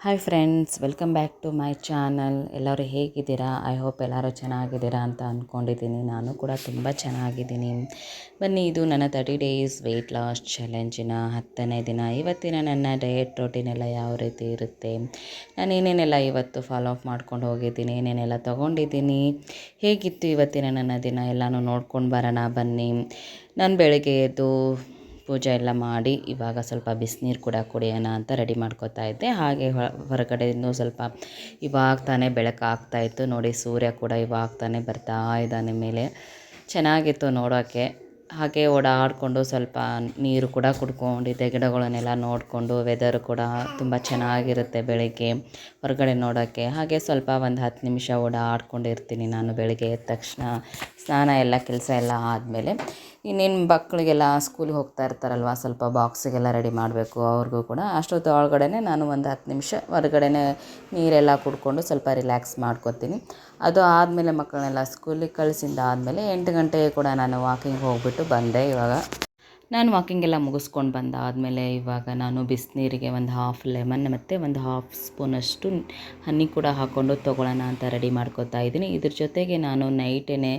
Hi friends, welcome back to my channel. ಎಲ್ಲರೂ ಹೇಗಿದ್ದೀರಾ? I hope ಎಲ್ಲರೂ ಚೆನ್ನಾಗಿದ್ದೀರಾ ಅಂತ ಅಂದ್ಕೊಂಡಿದ್ದೀನಿ. ನಾನು ಕೂಡ ತುಂಬ ಚೆನ್ನಾಗಿದ್ದೀನಿ. ಬನ್ನಿ, ಇದು ನನ್ನ 30 ಡೇಸ್ ವೆಯ್ಟ್ ಲಾಸ್ ಚಾಲೆಂಜಿನ 10ನೇ ದಿನ. ಇವತ್ತಿನ ನನ್ನ ಡಯಟ್ ರೋಟೀನ್ ಎಲ್ಲ ಯಾವ ರೀತಿ ಇರುತ್ತೆ, ನಾನು ಏನೇನೆಲ್ಲ ಇವತ್ತು ಫಾಲೋ ಅಪ್ ಮಾಡ್ಕೊಂಡು ಹೋಗಿದ್ದೀನಿ, ಏನೇನೆಲ್ಲ ತೊಗೊಂಡಿದ್ದೀನಿ, ಹೇಗಿತ್ತು ಇವತ್ತಿನ ನನ್ನ ದಿನ ಎಲ್ಲನೂ ನೋಡ್ಕೊಂಡು ಬರೋಣ ಬನ್ನಿ. ನಾನು ಬೆಳಗ್ಗೆ ಎದ್ದು ಪೂಜೆ ಎಲ್ಲ ಮಾಡಿ ಇವಾಗ ಸ್ವಲ್ಪ ಬಿಸಿನೀರು ಕೂಡ ಕುಡಿಯೋಣ ಅಂತ ರೆಡಿ ಮಾಡ್ಕೋತಾ ಇದ್ದೆ. ಹಾಗೆ ಹೊರಗಡೆಯಿಂದ ಸ್ವಲ್ಪ ಇವಾಗ ತಾನೇ ಬೆಳಕು ಆಗ್ತಾಯಿತ್ತು ನೋಡಿ. ಸೂರ್ಯ ಕೂಡ ಇವಾಗ ತಾನೇ ಬರ್ತಾ ಇದ್ದಾನೆ ಮೇಲೆ. ಚೆನ್ನಾಗಿತ್ತು ನೋಡೋಕ್ಕೆ. ಹಾಗೆ ಓಡಾಡಿಕೊಂಡು ಸ್ವಲ್ಪ ನೀರು ಕೂಡ ಕುಡ್ಕೊಂಡಿದ್ದೆ, ಗಿಡಗಳನ್ನೆಲ್ಲ ನೋಡಿಕೊಂಡು. ವೆದರ್ ಕೂಡ ತುಂಬ ಚೆನ್ನಾಗಿರುತ್ತೆ ಬೆಳಗ್ಗೆ ಹೊರಗಡೆ ನೋಡೋಕ್ಕೆ. ಹಾಗೆ ಸ್ವಲ್ಪ ಒಂದು 10 ನಿಮಿಷ ಓಡಾಡ್ಕೊಂಡಿರ್ತೀನಿ ನಾನು ಬೆಳಗ್ಗೆ ಎದ್ದ ತಕ್ಷಣ. ಸ್ನಾನ ಎಲ್ಲ ಕೆಲಸ ಎಲ್ಲ ಆದಮೇಲೆ ಇನ್ನೇನು ಮಕ್ಕಳಿಗೆಲ್ಲ ಸ್ಕೂಲಿಗೆ ಹೋಗ್ತಾ ಇರ್ತಾರಲ್ವ, ಸ್ವಲ್ಪ ಬಾಕ್ಸಿಗೆಲ್ಲ ರೆಡಿ ಮಾಡಬೇಕು ಅವ್ರಿಗೂ ಕೂಡ. ಅಷ್ಟೊತ್ತು ಒಳಗಡೆ ನಾನು ಒಂದು 10 ನಿಮಿಷ ಹೊರಗಡೆ ನೀರೆಲ್ಲ ಕುಡ್ಕೊಂಡು ಸ್ವಲ್ಪ ರಿಲ್ಯಾಕ್ಸ್ ಮಾಡ್ಕೊತೀನಿ. ಅದು ಆದಮೇಲೆ ಮಕ್ಕಳನ್ನೆಲ್ಲ ಸ್ಕೂಲಿಗೆ ಕಳಿಸಿಂದ ಆದಮೇಲೆ 8 ಗಂಟೆಗೆ ಕೂಡ ನಾನು ವಾಕಿಂಗ್ ಹೋಗಿಬಿಟ್ಟು ಬಂದೆ. ಇವಾಗ ನಾನು ವಾಕಿಂಗ್ ಎಲ್ಲ ಮುಗಿಸ್ಕೊಂಡು ಬಂದಾದಮೇಲೆ ಇವಾಗ ನಾನು ಬಿಸಿನೀರಿಗೆ ಒಂದು ಹಾಫ್ ಲೆಮನ್ ಮತ್ತು ಒಂದು ಹಾಫ್ ಸ್ಪೂನಷ್ಟು ಹನಿ ಕೂಡ ಹಾಕ್ಕೊಂಡು ತೊಗೊಳ್ಳೋಣ ಅಂತ ರೆಡಿ ಮಾಡ್ಕೊತಾ ಇದ್ದೀನಿ. ಇದ್ರ ಜೊತೆಗೆ ನಾನು ನೈಟೇ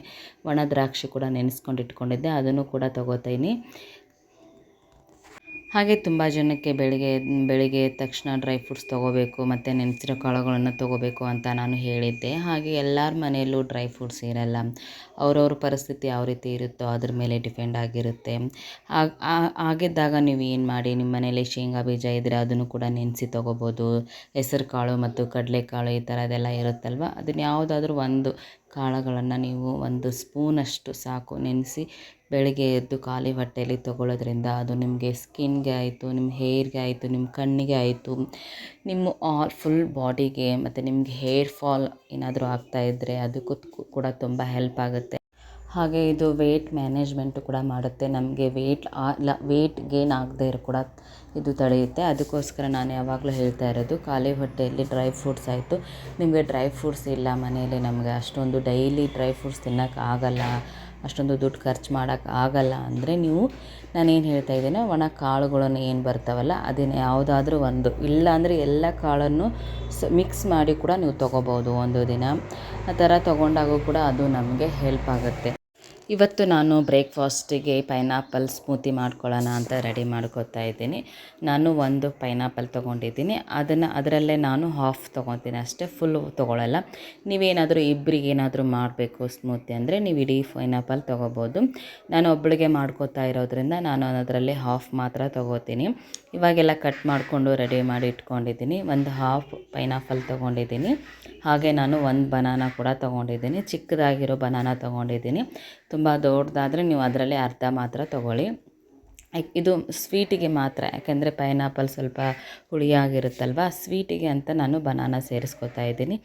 ಒಣ ದ್ರಾಕ್ಷಿ ಕೂಡ ನೆನೆಸ್ಕೊಂಡು ಇಟ್ಕೊಂಡಿದ್ದೆ, ಅದನ್ನು ಕೂಡ ತೊಗೋತೀನಿ. ಹಾಗೆ ತುಂಬ ಜನಕ್ಕೆ ಬೆಳಿಗ್ಗೆ ಎದ್ದ ತಕ್ಷಣ ಡ್ರೈ ಫ್ರೂಟ್ಸ್ ತೊಗೋಬೇಕು ಮತ್ತು ನೆನೆಸಿರೋ ಕಾಳುಗಳನ್ನು ತೊಗೋಬೇಕು ಅಂತ ನಾನು ಹೇಳಿದ್ದೆ. ಹಾಗೆ ಎಲ್ಲರ ಮನೆಯಲ್ಲೂ ಡ್ರೈ ಫ್ರೂಟ್ಸ್ ಇರಲ್ಲ. ಅವ್ರವ್ರ ಪರಿಸ್ಥಿತಿ ಯಾವ ರೀತಿ ಇರುತ್ತೋ ಅದ್ರ ಮೇಲೆ ಡಿಪೆಂಡ್ ಆಗಿರುತ್ತೆ. ಆಗಿದ್ದಾಗ ನೀವು ಏನು ಮಾಡಿ, ನಿಮ್ಮ ಮನೇಲಿ ಶೇಂಗಾ ಬೀಜ ಇದ್ದರೆ ಅದನ್ನು ಕೂಡ ನೆನೆಸಿ ತೊಗೋಬೋದು. ಹೆಸರು ಕಾಳು ಮತ್ತು ಕಡಲೆಕಾಳು ಈ ಥರದ್ದೆಲ್ಲ ಇರುತ್ತಲ್ವ, ಅದನ್ನು ಯಾವುದಾದ್ರೂ ಒಂದು ಕಾಳುಗಳನ್ನು ನೀವು 1 ಸ್ಪೂನಷ್ಟು ಸಾಕು ನೆನೆಸಿ ಬೆಳಗ್ಗೆ ಎದ್ದು ಖಾಲಿ ಹೊಟ್ಟೆಯಲ್ಲಿ ತೊಗೊಳ್ಳೋದ್ರಿಂದ ಅದು ನಿಮಗೆ ಸ್ಕಿನ್ಗೆ ಆಯಿತು, ನಿಮ್ಮ ಹೇರ್ಗೆ ಆಯಿತು, ನಿಮ್ಮ ಕಣ್ಣಿಗೆ ಆಯಿತು, ನಿಮ್ಮ ಫುಲ್ ಬಾಡಿಗೆ, ಮತ್ತು ನಿಮಗೆ ಹೇರ್ ಫಾಲ್ ಏನಾದರೂ ಆಗ್ತಾಯಿದ್ದರೆ ಅದಕ್ಕೂ ಕೂಡ ತುಂಬ ಹೆಲ್ಪ್ ಆಗುತ್ತೆ. ಹಾಗೆ ಇದು ವೆಯ್ಟ್ ಮ್ಯಾನೇಜ್ಮೆಂಟು ಕೂಡ ಮಾಡುತ್ತೆ. ನಮಗೆ ವೆಯ್ಟ್ ಗೇನ್ ಆಗದೆ ಇರೋ ಕೂಡ ಇದು ತಡೆಯುತ್ತೆ. ಅದಕ್ಕೋಸ್ಕರ ನಾನು ಯಾವಾಗಲೂ ಹೇಳ್ತಾ ಇರೋದು, ಖಾಲಿ ಹೊಟ್ಟೆಯಲ್ಲಿ ಡ್ರೈ ಫ್ರೂಟ್ಸ್ ಆಯಿತು. ನಿಮಗೆ ಡ್ರೈ ಫ್ರೂಟ್ಸ್ ಇಲ್ಲ ಮನೆಯಲ್ಲಿ, ನಮಗೆ ಅಷ್ಟೊಂದು ಡೈಲಿ ಡ್ರೈ ಫ್ರೂಟ್ಸ್ ತಿನ್ನೋಕ್ಕಾಗಲ್ಲ, ಅಷ್ಟೊಂದು ದುಡ್ಡು ಖರ್ಚು ಮಾಡೋಕ್ಕಾಗಲ್ಲ ಅಂದರೆ ನೀವು ನಾನೇನು ಹೇಳ್ತಾ ಇದ್ದೀನೋ ಒಣ ಕಾಳುಗಳನ್ನು ಏನು ಬರ್ತಾವಲ್ಲ ಅದನ್ನು ಯಾವುದಾದ್ರೂ ಒಂದು, ಇಲ್ಲ ಅಂದರೆ ಎಲ್ಲ ಕಾಳನ್ನು ಮಿಕ್ಸ್ ಮಾಡಿ ಕೂಡ ನೀವು ತೊಗೋಬೋದು ಒಂದು ದಿನ. ಆ ಥರ ತೊಗೊಂಡಾಗೂ ಕೂಡ ಅದು ನಮಗೆ ಹೆಲ್ಪ್ ಆಗುತ್ತೆ. ಇವತ್ತು ನಾನು ಬ್ರೇಕ್ಫಾಸ್ಟಿಗೆ ಪೈನಾಪಲ್ ಸ್ಮೂತಿ ಮಾಡ್ಕೊಳ್ಳೋಣ ಅಂತ ರೆಡಿ ಮಾಡ್ಕೊತಾ ಇದ್ದೀನಿ. ನಾನು 1 ಪೈನಾಪಲ್ ತೊಗೊಂಡಿದ್ದೀನಿ. ಅದರಲ್ಲೇ ನಾನು ಹಾಫ್ ತೊಗೊತೀನಿ ಅಷ್ಟೇ, ಫುಲ್ ತೊಗೊಳ್ಳಲ್ಲ. ನೀವೇನಾದರೂ ಇಬ್ಬರಿಗೇನಾದರೂ ಮಾಡಬೇಕು ಸ್ಮೂತಿ ಅಂದರೆ ನೀವು ಇಡೀ ಪೈನಾಪಲ್ ತೊಗೋಬೋದು. ನಾನು ಒಬ್ಬಳಿಗೆ ಮಾಡ್ಕೋತಾ ಇರೋದ್ರಿಂದ ನಾನು ಅದರಲ್ಲಿ ಹಾಫ್ ಮಾತ್ರ ತೊಗೋತೀನಿ. ಇವಾಗೆಲ್ಲ ಕಟ್ ಮಾಡಿಕೊಂಡು ರೆಡಿ ಮಾಡಿ ಇಟ್ಕೊಂಡಿದ್ದೀನಿ. ಒಂದು ಹಾಫ್ ಪೈನಾಪಲ್ ತೊಗೊಂಡಿದ್ದೀನಿ. ಹಾಗೆ ನಾನು 1 ಬನಾನಾ ಕೂಡ ತೊಗೊಂಡಿದ್ದೀನಿ. ಚಿಕ್ಕದಾಗಿರೋ ಬನಾನಾ ತೊಗೊಂಡಿದ್ದೀನಿ. ತುಂಬ ದೊಡ್ಡದಾದರೆ ನೀವು ಅದರಲ್ಲಿ ಅರ್ಧ ಮಾತ್ರ ತೊಗೊಳ್ಳಿ. ಇದು ಸ್ವೀಟಿಗೆ ಮಾತ್ರ, ಯಾಕೆಂದರೆ ಪೈನಾಪಲ್ ಸ್ವಲ್ಪ ಹುಳಿಯಾಗಿರುತ್ತಲ್ವ, ಸ್ವೀಟಿಗೆ ಅಂತ ನಾನು ಬನಾನಾ ಸೇರಿಸ್ಕೊತಾ ಇದ್ದೀನಿ.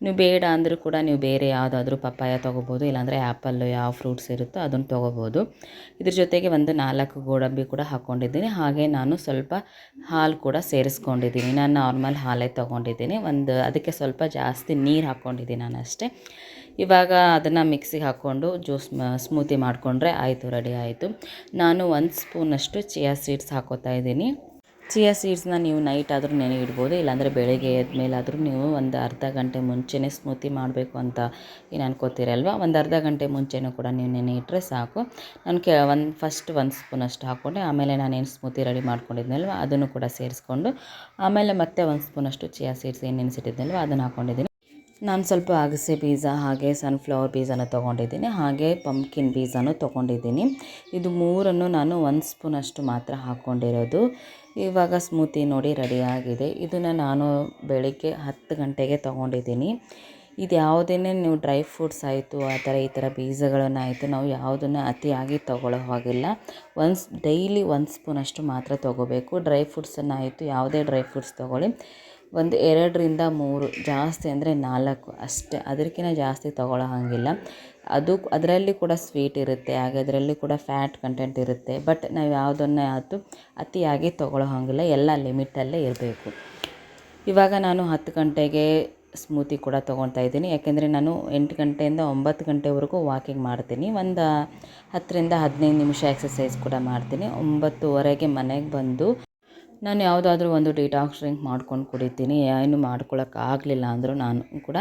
ನೀವು ಬೇಡ ಅಂದರೂ ಕೂಡ ನೀವು ಬೇರೆ ಯಾವುದಾದ್ರೂ ಪಪ್ಪಾಯ ತೊಗೋಬೋದು, ಇಲ್ಲಾಂದರೆ ಆ್ಯಪಲ್ಲು ಯಾವ ಫ್ರೂಟ್ಸ್ ಇರುತ್ತೋ ಅದನ್ನು ತೊಗೋಬೋದು. ಇದ್ರ ಜೊತೆಗೆ ಒಂದು 4 ಗೋಡಂಬಿ ಕೂಡ ಹಾಕ್ಕೊಂಡಿದ್ದೀನಿ. ಹಾಗೆ ನಾನು ಸ್ವಲ್ಪ ಹಾಲು ಕೂಡ ಸೇರಿಸ್ಕೊಂಡಿದ್ದೀನಿ. ನಾನು ನಾರ್ಮಲ್ ಹಾಲೇ ತೊಗೊಂಡಿದ್ದೀನಿ. ಅದಕ್ಕೆ ಸ್ವಲ್ಪ ಜಾಸ್ತಿ ನೀರು ಹಾಕ್ಕೊಂಡಿದ್ದೀನಿ ನಾನು ಅಷ್ಟೇ. ಇವಾಗ ಅದನ್ನು ಮಿಕ್ಸಿಗೆ ಹಾಕ್ಕೊಂಡು ಸ್ಮೂತಿ ಮಾಡಿಕೊಂಡ್ರೆ ಆಯಿತು, ರೆಡಿ ಆಯಿತು. ನಾನು 1 ಸ್ಪೂನಷ್ಟು ಚಿಯಾ ಸೀಡ್ಸ್ ಹಾಕೋತಾ ಇದ್ದೀನಿ. ಚಿಯಾ ಸೀಡ್ಸ್ನ ನೀವು ನೈಟ್ ಆದರೂ ನೆನೆ ಇಡ್ಬೋದು, ಇಲ್ಲಾಂದರೆ ಬೆಳಗ್ಗೆ ಎದ್ಮೇಲಾದರೂ ನೀವು ಒಂದು ಅರ್ಧ ಗಂಟೆ ಮುಂಚೆನೇ ಸ್ಮೂತಿ ಮಾಡಬೇಕು ಅಂತ ಏನು ಅನ್ಕೋತೀರಲ್ವ, ಒಂದು ಅರ್ಧ ಗಂಟೆ ಮುಂಚೆನೂ ಕೂಡ ನೀವು ನೆನೆ ಇಟ್ಟರೆ ಸಾಕು. ನಾನು ಫಸ್ಟ್ 1 ಸ್ಪೂನಷ್ಟು ಹಾಕ್ಕೊಂಡೆ, ಆಮೇಲೆ ನಾನೇನು ಸ್ಮೂತಿ ರೆಡಿ ಮಾಡ್ಕೊಂಡಿದ್ನಲ್ವ ಅದನ್ನು ಕೂಡ ಸೇರಿಸ್ಕೊಂಡು, ಆಮೇಲೆ ಮತ್ತೆ 1 ಸ್ಪೂನಷ್ಟು ಚಿಯಾ ಸೀಡ್ಸ್ ಏನು ನೆನೆಸಿಟ್ಟಿದ್ನಲ್ವ ಅದನ್ನು ಹಾಕ್ಕೊಂಡಿದ್ದೀನಿ. ನಾನು ಸ್ವಲ್ಪ ಅಗಸೆ ಬೀಜ ಹಾಗೆ ಸನ್ಫ್ಲವರ್ ಬೀಜನ ತೊಗೊಂಡಿದ್ದೀನಿ, ಹಾಗೆ ಪಂಪ್ಕಿನ್ ಬೀಜನೂ ತೊಗೊಂಡಿದ್ದೀನಿ. ಇದು 3 ನಾನು 1 ಸ್ಪೂನಷ್ಟು ಮಾತ್ರ ಹಾಕ್ಕೊಂಡಿರೋದು. ಇವಾಗ ಸ್ಮೂತಿ ನೋಡಿ ರೆಡಿಯಾಗಿದೆ. ಇದನ್ನು ನಾನು ಬೆಳಿಗ್ಗೆ 10 ಗಂಟೆಗೆ ತೊಗೊಂಡಿದ್ದೀನಿ. ಇದು ಯಾವುದನ್ನೇ ನೀವು ಡ್ರೈ ಫ್ರೂಟ್ಸ್ ಆಯಿತು, ಈ ಥರ ಬೀಜಗಳನ್ನಾಯಿತು, ನಾವು ಯಾವುದನ್ನು ಅತಿಯಾಗಿ ತೊಗೊಳ್ಳೋ ಹಾಗಿಲ್ಲ. ಡೈಲಿ 1 ಸ್ಪೂನಷ್ಟು ಮಾತ್ರ ತೊಗೋಬೇಕು. ಡ್ರೈ ಫ್ರೂಟ್ಸನ್ನಾಯಿತು, ಯಾವುದೇ ಡ್ರೈ ಫ್ರೂಟ್ಸ್ ತೊಗೊಳ್ಳಿ, ಒಂದು 2ರಿಂದ 3, ಜಾಸ್ತಿ ಅಂದರೆ 4 ಅಷ್ಟೇ, ಅದಕ್ಕಿಂತ ಜಾಸ್ತಿ ತೊಗೊಳ್ಳೋ ಹಾಗಿಲ್ಲ. ಅದರಲ್ಲಿ ಕೂಡ ಸ್ವೀಟ್ ಇರುತ್ತೆ, ಹಾಗೆ ಅದರಲ್ಲಿ ಕೂಡ ಫ್ಯಾಟ್ ಕಂಟೆಂಟ್ ಇರುತ್ತೆ. ಬಟ್ ನಾವು ಯಾವುದನ್ನೇ ಆಯಿತು ಅತಿಯಾಗಿ ತೊಗೊಳ್ಳೋ ಹಾಗಿಲ್ಲ, ಎಲ್ಲ ಲಿಮಿಟಲ್ಲೇ ಇರಬೇಕು. ಇವಾಗ ನಾನು 10 ಗಂಟೆಗೆ ಸ್ಮೂತಿ ಕೂಡ ತೊಗೊಳ್ತಾ ಇದ್ದೀನಿ, ಯಾಕೆಂದರೆ ನಾನು 8 ಗಂಟೆಯಿಂದ 9 ಗಂಟೆವರೆಗೂ ವಾಕಿಂಗ್ ಮಾಡ್ತೀನಿ. ಒಂದು 10ರಿಂದ 15 ನಿಮಿಷ ಎಕ್ಸಸೈಸ್ ಕೂಡ ಮಾಡ್ತೀನಿ. 9:30ಗೆ ಮನೆಗೆ ಬಂದು ನಾನು ಯಾವುದಾದ್ರೂ ಒಂದು ಡಿಟಾಕ್ಸ್ ಡ್ರಿಂಕ್ ಮಾಡ್ಕೊಂಡು ಕುಡಿತೀನಿ. ಏನು ಮಾಡ್ಕೊಳ್ಳೋಕ್ಕಾಗಲಿಲ್ಲ ಅಂದರೂ ನಾನು ಕೂಡ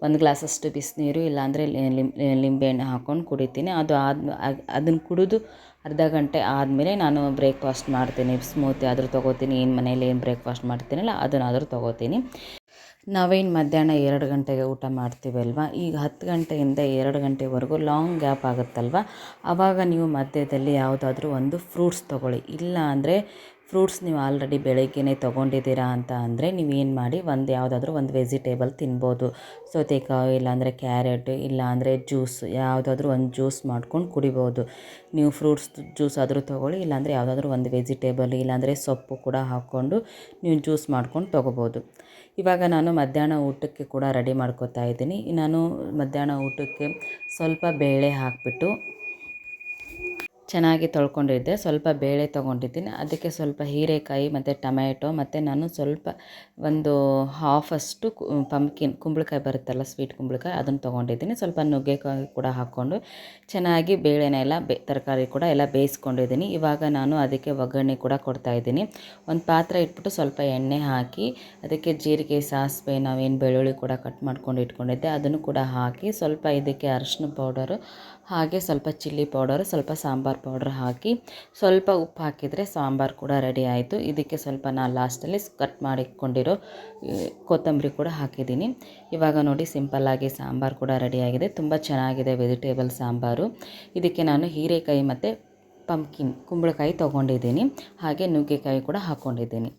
ಒಂದು ಗ್ಲಾಸಷ್ಟು ಬಿಸಿನೀರು ಇಲ್ಲಾಂದರೆ ಲಿಂಬೆಹಣ್ಣು ಹಾಕ್ಕೊಂಡು ಕುಡಿತೀನಿ. ಅದನ್ನು ಕುಡಿದು ಅರ್ಧ ಗಂಟೆ ಆದಮೇಲೆ ನಾನು ಬ್ರೇಕ್ಫಾಸ್ಟ್ ಮಾಡ್ತೀನಿ. ಸ್ಮೂತಿ ಆದರೂ ತೊಗೋತೀನಿ, ಮನೇಲಿ ಏನು ಬ್ರೇಕ್ಫಾಸ್ಟ್ ಮಾಡ್ತೀನಲ್ಲ ಅದನ್ನಾದರೂ ತೊಗೋತೀನಿ. ನಾವೇನು ಮಧ್ಯಾಹ್ನ 2 ಗಂಟೆಗೆ ಊಟ ಮಾಡ್ತೀವಲ್ವ, ಈಗ 10 ಗಂಟೆಯಿಂದ 2 ಗಂಟೆವರೆಗೂ ಲಾಂಗ್ ಗ್ಯಾಪ್ ಆಗುತ್ತಲ್ವ, ಆವಾಗ ನೀವು ಮಧ್ಯದಲ್ಲಿ ಯಾವುದಾದ್ರೂ ಒಂದು ಫ್ರೂಟ್ಸ್ ತೊಗೊಳ್ಳಿ. ಇಲ್ಲ ಅಂದರೆ ಫ್ರೂಟ್ಸ್ ನೀವು ಆಲ್ರೆಡಿ ಬೆಳಗ್ಗೆನೇ ತೊಗೊಂಡಿದ್ದೀರಾ ಅಂತ ಅಂದರೆ ನೀವೇನು ಮಾಡಿ ಯಾವುದಾದ್ರೂ ಒಂದು ವೆಜಿಟೇಬಲ್ ತಿನ್ಬೋದು. ಸೌತೆಕಾಯಿ ಇಲ್ಲಾಂದರೆ ಕ್ಯಾರೆಟ್ ಇಲ್ಲಾಂದರೆ ಜ್ಯೂಸ್, ಯಾವುದಾದ್ರೂ ಒಂದು ಜ್ಯೂಸ್ ಮಾಡ್ಕೊಂಡು ಕುಡಿಬೋದು. ನೀವು ಫ್ರೂಟ್ಸ್ ಜ್ಯೂಸ್ ಆದರೂ ತೊಗೊಳ್ಳಿ, ಇಲ್ಲಾಂದರೆ ಯಾವುದಾದ್ರೂ ಒಂದು ವೆಜಿಟೇಬಲ್ ಇಲ್ಲಾಂದರೆ ಸೊಪ್ಪು ಕೂಡ ಹಾಕ್ಕೊಂಡು ನೀವು ಜ್ಯೂಸ್ ಮಾಡ್ಕೊಂಡು ತೊಗೋಬೋದು. ಇವಾಗ ನಾನು ಮಧ್ಯಾಹ್ನ ಊಟಕ್ಕೆ ಕೂಡ ರೆಡಿ ಮಾಡ್ಕೊತಾ ಇದ್ದೀನಿ. ನಾನು ಮಧ್ಯಾಹ್ನ ಊಟಕ್ಕೆ ಸ್ವಲ್ಪ ಬೇಳೆ ಹಾಕಿಬಿಟ್ಟು ಚೆನ್ನಾಗಿ ತೊಳ್ಕೊಂಡಿದ್ದೆ, ಸ್ವಲ್ಪ ಬೇಳೆ ತೊಗೊಂಡಿದ್ದೀನಿ. ಅದಕ್ಕೆ ಸ್ವಲ್ಪ ಹೀರೆಕಾಯಿ ಮತ್ತು ಟೊಮ್ಯಾಟೊ ಮತ್ತು ನಾನು ಸ್ವಲ್ಪ ಒಂದು ಹಾಫಷ್ಟು ಕುಂಬಳಕಾಯಿ ಬರುತ್ತಲ್ಲ, ಸ್ವೀಟ್ ಕುಂಬಳಕಾಯಿ, ಅದನ್ನು ತೊಗೊಂಡಿದ್ದೀನಿ. ಸ್ವಲ್ಪ ನುಗ್ಗೆಕಾಯಿ ಕೂಡ ಹಾಕ್ಕೊಂಡು ಚೆನ್ನಾಗಿ ಬೇಳೆನೆಲ್ಲ ತರಕಾರಿ ಕೂಡ ಎಲ್ಲ ಬೇಯಿಸ್ಕೊಂಡಿದ್ದೀನಿ. ಇವಾಗ ನಾನು ಅದಕ್ಕೆ ಒಗ್ಗರಣೆ ಕೂಡ ಕೊಡ್ತಾಯಿದ್ದೀನಿ. ಒಂದು ಪಾತ್ರೆ ಇಟ್ಬಿಟ್ಟು ಸ್ವಲ್ಪ ಎಣ್ಣೆ ಹಾಕಿ ಅದಕ್ಕೆ ಜೀರಿಗೆ, ಸಾಸಿವೆ, ನಾವೇನು ಬೆಳ್ಳುಳ್ಳಿ ಕೂಡ ಕಟ್ ಮಾಡ್ಕೊಂಡು ಇಟ್ಕೊಂಡಿದ್ದೆ ಅದನ್ನು ಕೂಡ ಹಾಕಿ ಸ್ವಲ್ಪ ಇದಕ್ಕೆ ಅರಿಶಿನ ಪೌಡರು ಹಾಗೆ ಸ್ವಲ್ಪ ಚಿಲ್ಲಿ ಪೌಡರು, ಸ್ವಲ್ಪ ಸಾಂಬಾರು ಪೌಡ್ರ್ ಹಾಕಿ ಸ್ವಲ್ಪ ಉಪ್ಪು ಹಾಕಿದರೆ ಸಾಂಬಾರು ಕೂಡ ರೆಡಿ ಆಯಿತು. ಇದಕ್ಕೆ ಸ್ವಲ್ಪ ನಾನು ಲಾಸ್ಟಲ್ಲಿ ಕಟ್ ಮಾಡಿಕೊಂಡಿರೋ ಕೊತ್ತಂಬರಿ ಕೂಡ ಹಾಕಿದ್ದೀನಿ. ಇವಾಗ ನೋಡಿ ಸಿಂಪಲ್ಲಾಗಿ ಸಾಂಬಾರು ಕೂಡ ರೆಡಿಯಾಗಿದೆ. ತುಂಬ ಚೆನ್ನಾಗಿದೆ ವೆಜಿಟೇಬಲ್ ಸಾಂಬಾರು. ಇದಕ್ಕೆ ನಾನು ಹೀರೆಕಾಯಿ ಮತ್ತು ಕುಂಬಳಕಾಯಿ ತೊಗೊಂಡಿದ್ದೀನಿ, ಹಾಗೆ ನುಗ್ಗೆಕಾಯಿ ಕೂಡ ಹಾಕ್ಕೊಂಡಿದ್ದೀನಿ.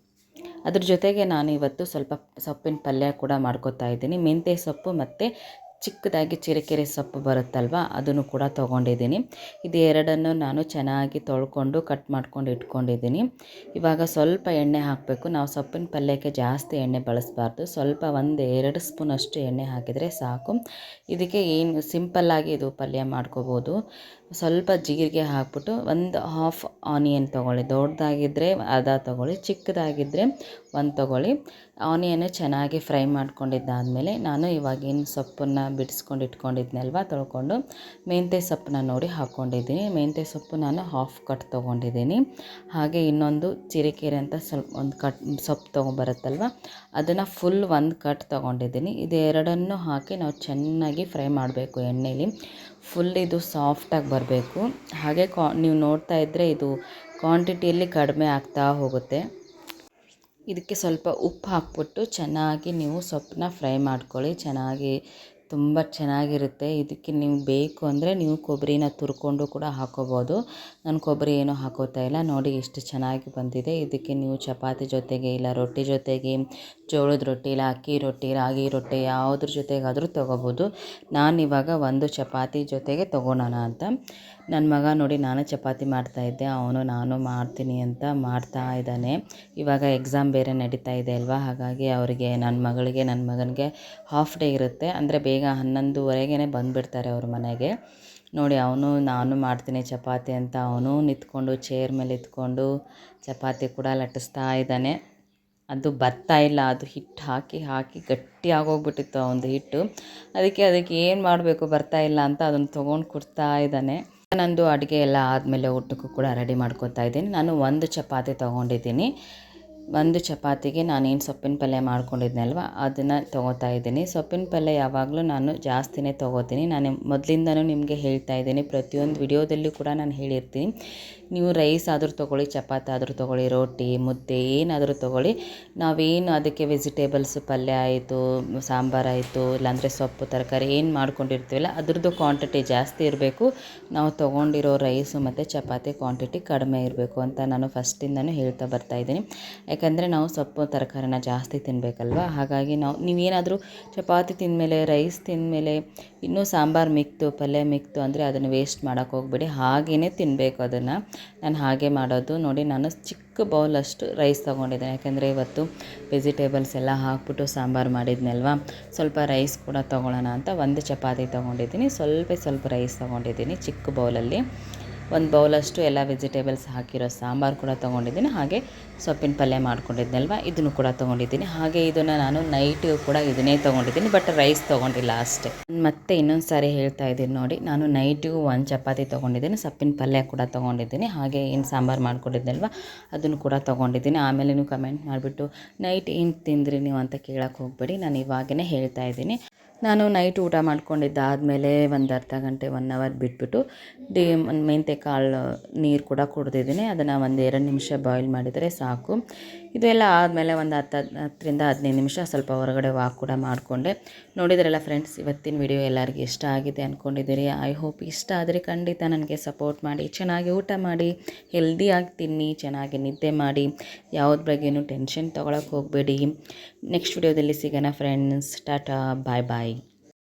ಅದ್ರ ಜೊತೆಗೆ ನಾನು ಇವತ್ತು ಸ್ವಲ್ಪ ಸೊಪ್ಪಿನ ಪಲ್ಯ ಕೂಡ ಮಾಡ್ಕೊತಾ ಇದ್ದೀನಿ. ಮೆಂತ್ಯ ಸೊಪ್ಪು ಮತ್ತು ಚಿಕ್ಕದಾಗಿ ಚಿರಕೆರೆ ಸೊಪ್ಪು ಬರುತ್ತಲ್ವ, ಅದನ್ನು ಕೂಡ ತೊಗೊಂಡಿದ್ದೀನಿ. ಇದು ಎರಡನ್ನು ನಾನು ಚೆನ್ನಾಗಿ ತೊಳ್ಕೊಂಡು ಕಟ್ ಮಾಡ್ಕೊಂಡು ಇಟ್ಕೊಂಡಿದ್ದೀನಿ. ಇವಾಗ ಸ್ವಲ್ಪ ಎಣ್ಣೆ ಹಾಕಬೇಕು. ನಾವು ಸೊಪ್ಪಿನ ಪಲ್ಯಕ್ಕೆ ಜಾಸ್ತಿ ಎಣ್ಣೆ ಬಳಸಬಾರ್ದು, ಸ್ವಲ್ಪ 1-2 ಸ್ಪೂನಷ್ಟು ಎಣ್ಣೆ ಹಾಕಿದರೆ ಸಾಕು. ಇದಕ್ಕೆ ಏನು ಸಿಂಪಲ್ಲಾಗಿ ಇದು ಪಲ್ಯ ಮಾಡ್ಕೋಬೋದು. ಸ್ವಲ್ಪ ಜೀರಿಗೆ ಹಾಕ್ಬಿಟ್ಟು ಒಂದು ಹಾಫ್ ಆನಿಯನ್ ತೊಗೊಳ್ಳಿ, ದೊಡ್ಡದಾಗಿದ್ದರೆ ಅರ್ಧ ತೊಗೊಳ್ಳಿ, ಚಿಕ್ಕದಾಗಿದ್ದರೆ ಒಂದು ತೊಗೊಳ್ಳಿ. ಆನಿಯನ್ನು ಚೆನ್ನಾಗಿ ಫ್ರೈ ಮಾಡ್ಕೊಂಡಿದ್ದಾದಮೇಲೆ ನಾನು ಇವಾಗೇನು ಸೊಪ್ಪನ್ನು ಬಿಡಿಸ್ಕೊಂಡು ಇಟ್ಕೊಂಡಿದ್ನಲ್ವ ತೊಳ್ಕೊಂಡು, ಮೆಂತ್ಯ ಸೊಪ್ಪನ್ನ ನೋಡಿ ಹಾಕ್ಕೊಂಡಿದ್ದೀನಿ. ಮೆಂತ್ಯ ಸೊಪ್ಪು ನಾನು ಹಾಫ್ ಕಟ್ ತೊಗೊಂಡಿದ್ದೀನಿ. ಹಾಗೆ ಇನ್ನೊಂದು ಚಿರಕೀರೆ ಅಂತ ಸ್ವಲ್ಪ ಒಂದು ಕಟ್ ಸೊಪ್ಪು ತೊಗೊಂಬರುತ್ತಲ್ವ, ಅದನ್ನು ಫುಲ್ 1 ಕಟ್ ತೊಗೊಂಡಿದ್ದೀನಿ. ಇದು ಎರಡನ್ನು ಹಾಕಿ ನಾವು ಚೆನ್ನಾಗಿ ಫ್ರೈ ಮಾಡಬೇಕು ಎಣ್ಣೆಲಿ. ಫುಲ್ ಇದು ಸಾಫ್ಟಾಗಿ ಬರಬೇಕು. ಹಾಗೆ ನೀವು ನೋಡ್ತಾ ಇದ್ದರೆ ಇದು ಕ್ವಾಂಟಿಟಿಯಲ್ಲಿ ಕಡಿಮೆ ಆಗ್ತಾ ಹೋಗುತ್ತೆ. ಇದಕ್ಕೆ ಸ್ವಲ್ಪ ಉಪ್ಪು ಹಾಕ್ಬಿಟ್ಟು ಚೆನ್ನಾಗಿ ನೀವು ಸೊಪ್ಪನ್ನ ಫ್ರೈ ಮಾಡ್ಕೊಳ್ಳಿ. ತುಂಬ ಚೆನ್ನಾಗಿರುತ್ತೆ. ಇದಕ್ಕೆ ನಿಮ್ಗೆ ಬೇಕು ಅಂದರೆ ನೀವು ಕೊಬ್ಬರಿನ ತುರ್ಕೊಂಡು ಕೂಡ ಹಾಕ್ಕೋಬೋದು. ನಾನು ಕೊಬ್ಬರಿ ಏನೂ ಹಾಕೋತಾ ಇಲ್ಲ. ನೋಡಿ ಎಷ್ಟು ಚೆನ್ನಾಗಿ ಬಂದಿದೆ. ಇದಕ್ಕೆ ನೀವು ಚಪಾತಿ ಜೊತೆಗೆ ಇಲ್ಲ ರೊಟ್ಟಿ ಜೊತೆಗೆ, ಜೋಳದ ರೊಟ್ಟಿ ಇಲ್ಲ ಅಕ್ಕಿ ರೊಟ್ಟಿ, ರಾಗಿ ರೊಟ್ಟಿ ಯಾವುದ್ರ ಜೊತೆಗಾದರೂ ತೊಗೋಬೋದು. ನಾನಿವಾಗ ಒಂದು ಚಪಾತಿ ಜೊತೆಗೆ ತೊಗೊಳೋಣ ಅಂತ. ನನ್ನ ಮಗ ನೋಡಿ ನಾನು ಚಪಾತಿ ಮಾಡ್ತಾಯಿದ್ದೆ, ಅವನು ನಾನು ಮಾಡ್ತೀನಿ ಅಂತ ಮಾಡ್ತಾ ಇದ್ದಾನೆ. ಇವಾಗ ಎಕ್ಸಾಮ್ ಬೇರೆ ನಡೀತಾ ಇದೆ ಅಲ್ವಾ, ಹಾಗಾಗಿ ಅವರಿಗೆ ನನ್ನ ಮಗನಿಗೆ ಹಾಫ್ ಡೇ ಇರುತ್ತೆ. ಅಂದರೆ ಬೇಗ 11:30ಗೆ ಬಂದುಬಿಡ್ತಾರೆ ಅವ್ರ ಮನೆಗೆ. ನೋಡಿ ಅವನು ನಾನು ಮಾಡ್ತೀನಿ ಚಪಾತಿ ಅಂತ ಅವನು ನಿಂತ್ಕೊಂಡು ಚೇರ್ ಮೇಲೆ ಇತ್ಕೊಂಡು ಚಪಾತಿ ಕೂಡ ಲಟ್ಟಿಸ್ತಾ ಇದ್ದಾನೆ. ಅದು ಬರ್ತಾ ಇಲ್ಲ, ಅದು ಹಿಟ್ಟು ಹಾಕಿ ಗಟ್ಟಿ ಆಗೋಗ್ಬಿಟ್ಟಿತ್ತು ಅವನದು ಹಿಟ್ಟು. ಅದಕ್ಕೆ ಏನು ಮಾಡಬೇಕು ಬರ್ತಾ ಇಲ್ಲ ಅಂತ ಅದನ್ನು ತೊಗೊಂಡು ಕೊಡ್ತಾ ಇದ್ದಾನೆ. ನಂದು ಅಡುಗೆ ಎಲ್ಲ ಆದಮೇಲೆ ಊಟಕ್ಕೂ ಕೂಡ ರೆಡಿ ಮಾಡ್ಕೊತಾ ಇದ್ದೀನಿ. ನಾನು ಒಂದು ಚಪಾತಿ ತೊಗೊಂಡಿದ್ದೀನಿ. ಒಂದು ಚಪಾತಿಗೆ ನಾನೇನು ಸೊಪ್ಪಿನ ಪಲ್ಯ ಮಾಡ್ಕೊಂಡಿದ್ನಲ್ವ ಅದನ್ನು ತೊಗೋತಾ ಇದ್ದೀನಿ. ಸೊಪ್ಪಿನ ಪಲ್ಯ ಯಾವಾಗಲೂ ನಾನು ಜಾಸ್ತಿನೇ ತೊಗೋತೀನಿ. ನಾನು ಮೊದಲಿಂದನೂ ನಿಮಗೆ ಹೇಳ್ತಾ ಇದ್ದೀನಿ, ಪ್ರತಿಯೊಂದು ವಿಡಿಯೋದಲ್ಲೂ ಕೂಡ ನಾನು ಹೇಳಿರ್ತೀನಿ, ನೀವು ರೈಸ್ ಆದರೂ ತೊಗೊಳ್ಳಿ, ಚಪಾತಿ ಆದರೂ ತೊಗೊಳ್ಳಿ, ರೋಟಿ ಮುದ್ದೆ ಏನಾದರೂ ತೊಗೊಳ್ಳಿ, ನಾವೇನು ಅದಕ್ಕೆ ವೆಜಿಟೇಬಲ್ಸ್ ಪಲ್ಯ ಆಯಿತು, ಸಾಂಬಾರಾಯಿತು, ಇಲ್ಲಾಂದರೆ ಸೊಪ್ಪು ತರಕಾರಿ ಏನು ಮಾಡ್ಕೊಂಡಿರ್ತೀವಲ್ಲ ಅದ್ರದ್ದು ಕ್ವಾಂಟಿಟಿ ಜಾಸ್ತಿ ಇರಬೇಕು. ನಾವು ತೊಗೊಂಡಿರೋ ರೈಸು ಮತ್ತು ಚಪಾತಿ ಕ್ವಾಂಟಿಟಿ ಕಡಿಮೆ ಇರಬೇಕು ಅಂತ ನಾನು ಫಸ್ಟಿಂದನೂ ಹೇಳ್ತಾ ಬರ್ತಾಯಿದ್ದೀನಿ. ಯಾಕಂದರೆ ನಾವು ಸೊಪ್ಪು ತರಕಾರಿನ ಜಾಸ್ತಿ ತಿನ್ನಬೇಕಲ್ವ, ಹಾಗಾಗಿ ನೀವೇನಾದರೂ ಚಪಾತಿ ತಿಂದಮೇಲೆ ರೈಸ್ ತಿಂದಮೇಲೆ ಇನ್ನೂ ಸಾಂಬಾರು ಮಿಕ್ತು ಪಲ್ಯ ಮಿಕ್ತು ಅಂದರೆ ಅದನ್ನು ವೇಸ್ಟ್ ಮಾಡೋಕ್ಕೆ ಹೋಗ್ಬೇಡಿ, ಹಾಗೆಯೇ ತಿನ್ನಬೇಕು ಅದನ್ನು. ನಾನು ಹಾಗೆ ಮಾಡೋದು. ನೋಡಿ ನಾನು ಚಿಕ್ಕ ಬೌಲಷ್ಟು ರೈಸ್ ತೊಗೊಂಡಿದ್ದೇನೆ, ಯಾಕೆಂದರೆ ಇವತ್ತು ವೆಜಿಟೇಬಲ್ಸ್ ಎಲ್ಲ ಹಾಕ್ಬಿಟ್ಟು ಸಾಂಬಾರು ಮಾಡಿದ್ನಲ್ವ, ಸ್ವಲ್ಪ ರೈಸ್ ಕೂಡ ತೊಗೊಳ್ಳೋಣ ಅಂತ ಒಂದು ಚಪಾತಿ ತೊಗೊಂಡಿದ್ದೀನಿ, ಸ್ವಲ್ಪ ರೈಸ್ ತೊಗೊಂಡಿದ್ದೀನಿ ಚಿಕ್ಕ ಬೌಲಲ್ಲಿ. ಒಂದು ಬೌಲಷ್ಟು ಎಲ್ಲ ವೆಜಿಟೇಬಲ್ಸ್ ಹಾಕಿರೋ ಸಾಂಬಾರು ಕೂಡ ತೊಗೊಂಡಿದ್ದೀನಿ. ಹಾಗೆ ಸೊಪ್ಪಿನ ಪಲ್ಯ ಮಾಡ್ಕೊಂಡಿದ್ನಲ್ವ ಇದನ್ನು ಕೂಡ ತೊಗೊಂಡಿದ್ದೀನಿ. ಹಾಗೆ ಇದನ್ನು ನಾನು ನೈಟು ಕೂಡ ಇದನ್ನೇ ತೊಗೊಂಡಿದ್ದೀನಿ, ಬಟ್ ರೈಸ್ ತೊಗೊಂಡಿಲ್ಲ ಅಷ್ಟೇ. ಮತ್ತೆ ಇನ್ನೊಂದು ಸಾರಿ ಹೇಳ್ತಾ ಇದ್ದೀನಿ ನೋಡಿ, ನಾನು ನೈಟಿಗೂ 1 ಚಪಾತಿ ತೊಗೊಂಡಿದ್ದೀನಿ, ಸೊಪ್ಪಿನ ಪಲ್ಯ ಕೂಡ ತೊಗೊಂಡಿದ್ದೀನಿ, ಹಾಗೆ ಏನು ಸಾಂಬಾರು ಮಾಡ್ಕೊಂಡಿದ್ನಲ್ವ ಅದನ್ನು ಕೂಡ ತೊಗೊಂಡಿದ್ದೀನಿ. ಆಮೇಲೆ ನೀವು ಕಮೆಂಟ್ ಮಾಡಿಬಿಟ್ಟು ನೈಟ್ ಏನು ತಿಂದ್ರಿ ನೀವು ಅಂತ ಕೇಳೋಕ್ಕೆ ಹೋಗಬೇಡಿ, ನಾನು ಇವಾಗೇ ಹೇಳ್ತಾ ಇದ್ದೀನಿ. ನಾನು ನೈಟ್ ಊಟ ಮಾಡ್ಕೊಂಡಿದ್ದಾದಮೇಲೆ ಒಂದು ಅರ್ಧ ಗಂಟೆ 1 ಅವರ್ ಬಿಟ್ಬಿಟ್ಟು ಒಂದು ಮೆಂತ್ಯ ಕಾಳು ನೀರು ಕೂಡ ಕುಡ್ದಿದ್ದೀನಿ. ಅದನ್ನು ಒಂದು 2 ನಿಮಿಷ ಬಾಯ್ಲ್ ಮಾಡಿದರೆ ಸಾಕು. ಇದೆಲ್ಲ ಆದಮೇಲೆ ಒಂದು 10ರಿಂದ 15 ನಿಮಿಷ ಸ್ವಲ್ಪ ಹೊರಗಡೆ ವಾಕ್ ಕೂಡ ಮಾಡಿಕೊಂಡೆ. ನೋಡಿದ್ರಲ್ಲ ಫ್ರೆಂಡ್ಸ್, ಇವತ್ತಿನ ವಿಡಿಯೋ ಎಲ್ಲರಿಗೂ ಇಷ್ಟ ಆಗಿದೆ ಅಂದ್ಕೊಂಡಿದ್ದೀರಿ. ಐ ಹೋಪ್ ಇಷ್ಟ ಆದರೆ ಖಂಡಿತ ನನಗೆ ಸಪೋರ್ಟ್ ಮಾಡಿ, ಚೆನ್ನಾಗಿ ಊಟ ಮಾಡಿ, ಹೆಲ್ದಿಯಾಗಿ ತಿನ್ನಿ, ಚೆನ್ನಾಗಿ ನಿದ್ದೆ ಮಾಡಿ, ಯಾವುದ್ರ ಬಗ್ಗೆನೂ ಟೆನ್ಷನ್ ತೊಗೊಳಕ್ಕೆ ಹೋಗಬೇಡಿ. ನೆಕ್ಸ್ಟ್ ವಿಡಿಯೋದಲ್ಲಿ ಸಿಗೋಣ ಫ್ರೆಂಡ್ಸ್. ಟಾಟಾ, ಬಾಯ್ ಬಾಯ್.